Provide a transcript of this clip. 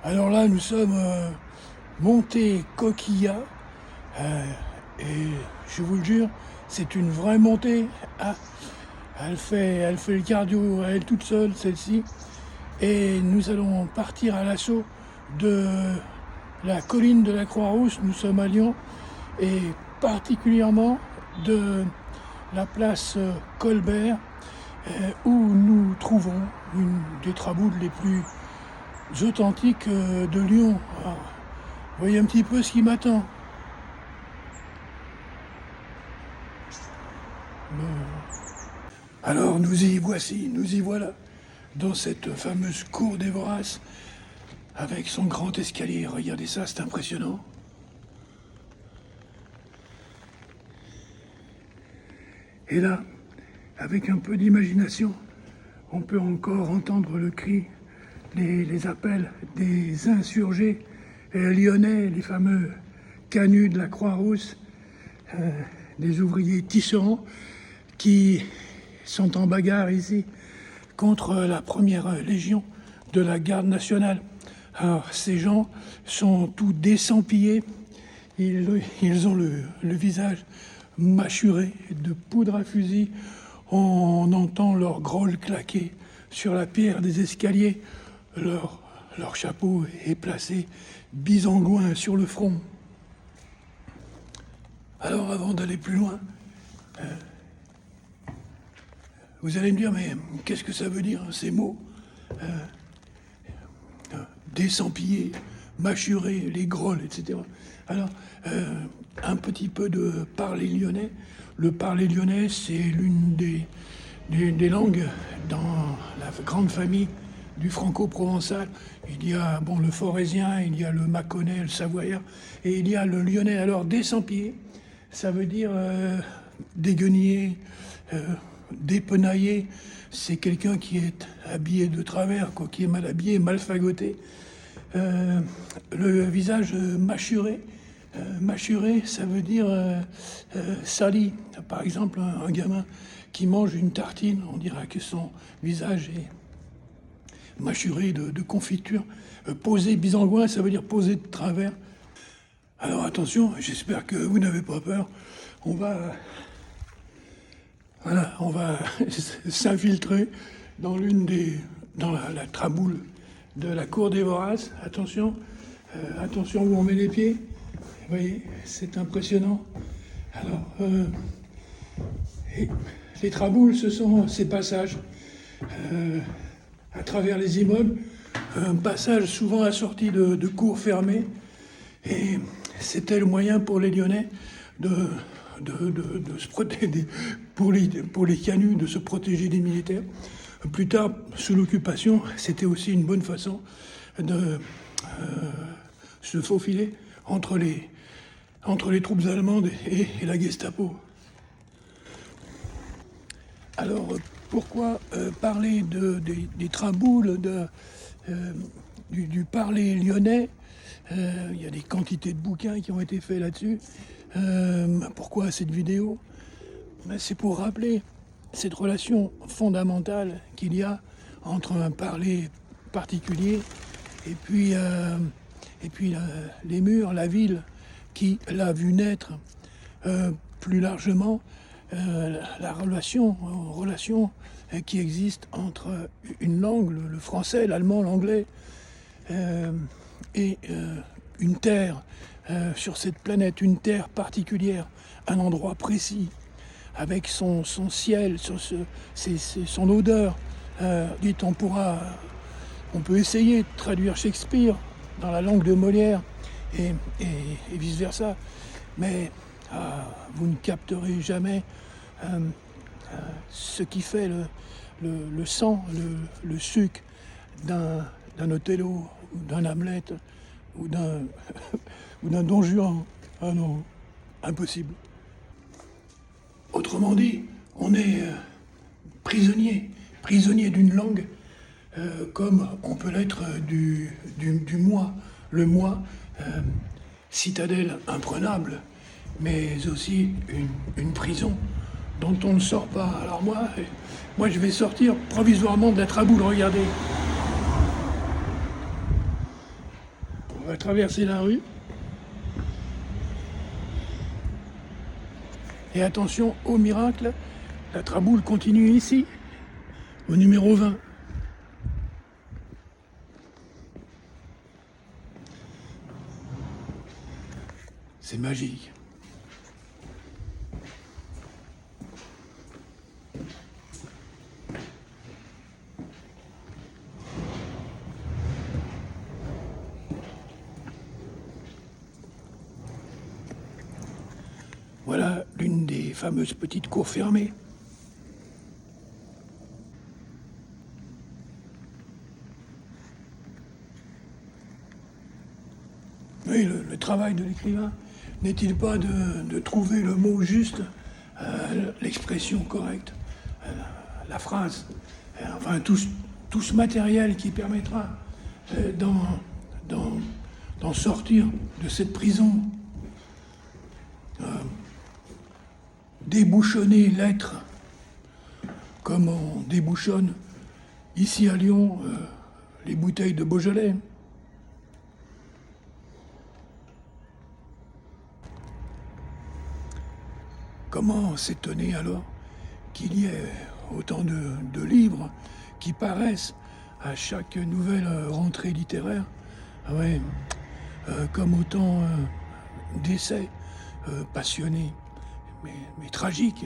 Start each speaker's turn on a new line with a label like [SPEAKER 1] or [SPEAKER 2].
[SPEAKER 1] Alors là, nous sommes montée Coquillat, et je vous le jure, c'est une vraie montée. Ah, elle fait le cardio à elle toute seule, celle-ci. Et nous allons partir à l'assaut de la colline de la Croix-Rousse. Nous sommes à Lyon, et particulièrement de la place Colbert, où nous trouvons une des traboules les plus authentiques de Lyon. Alors, vous voyez un petit peu ce qui m'attend. Alors nous y voici, nous y voilà, dans cette fameuse cour des Voraces, avec son grand escalier. Regardez ça, c'est impressionnant. Et là, avec un peu d'imagination, on peut encore entendre le cri, les appels des insurgés lyonnais, les fameux canuts de la Croix-Rousse, des ouvriers tisserands qui sont en bagarre ici contre la première légion de la garde nationale. Alors ces gens sont tous désempillés, ils ont le visage mâchuré de poudre à fusil, on entend leur grolle claquer sur la pierre des escaliers, leur chapeau est placé bisangouin sur le front. Alors avant d'aller plus loin, vous allez me dire, mais qu'est-ce que ça veut dire ces mots désempillés, mâchurés, les grolles, etc. Alors, un petit peu de parler lyonnais. Le parler lyonnais, c'est l'une des langues dans la grande famille du franco-provençal. Il y a le forésien, il y a le mâconnais, le savoyard, et il y a le lyonnais. Alors, désempillé, ça veut dire déguenillé, dépenaillé. C'est quelqu'un qui est habillé de travers, quoi, qui est mal habillé, mal fagoté. Le visage mâchuré. Mâchuré, ça veut dire sali. Par exemple, un gamin qui mange une tartine, on dira que son visage est mâchuré de confiture. Posé bisangouin, ça veut dire posé de travers. Alors attention, j'espère que vous n'avez pas peur. On va s'infiltrer dans la traboule de la cour des Voraces. Attention, attention où on met les pieds. Vous voyez, c'est impressionnant. Alors, les traboules, ce sont ces passages à travers les immeubles, un passage souvent assorti de cours fermées. Et c'était le moyen pour les Lyonnais de se protéger, pour les canuts, de se protéger des militaires. Plus tard, sous l'occupation, c'était aussi une bonne façon de se faufiler entre les troupes allemandes et la Gestapo. Alors, pourquoi parler des traboules, du parler lyonnais? Il y a des quantités de bouquins qui ont été faits là-dessus. Pourquoi cette vidéo? C'est pour rappeler cette relation fondamentale qu'il y a entre un parler particulier et puis les murs, la ville qui l'a vu naître. Plus largement, la relation qui existe entre une langue, le français, l'allemand, l'anglais, et une terre sur cette planète, une terre particulière, un endroit précis, avec son ciel, son odeur. On peut essayer de traduire Shakespeare dans la langue de Molière et vice-versa, mais vous ne capterez jamais ce qui fait le sang, le suc d'un Othello, ou d'un Hamlet, ou d'un Don Juan. Ah non, impossible. Autrement dit, on est prisonnier d'une langue, comme on peut l'être du moi. Le moi, citadelle imprenable, mais aussi une prison dont on ne sort pas. Alors moi je vais sortir provisoirement de la traboule, regardez. va traverser la rue. Et attention, au miracle, la traboule continue ici, au numéro 20. C'est magique. Voilà l'une des fameuses petites cours fermées. Oui, le travail de l'écrivain n'est-il pas de trouver le mot juste, l'expression correcte, la phrase, enfin tout ce matériel qui permettra d'en sortir de cette prison, débouchonner l'être comme on débouchonne ici à Lyon les bouteilles de Beaujolais. Comment s'étonner alors qu'il y ait autant de livres qui paraissent à chaque nouvelle rentrée littéraire, ah ouais, comme autant d'essais passionnés, mais tragiques.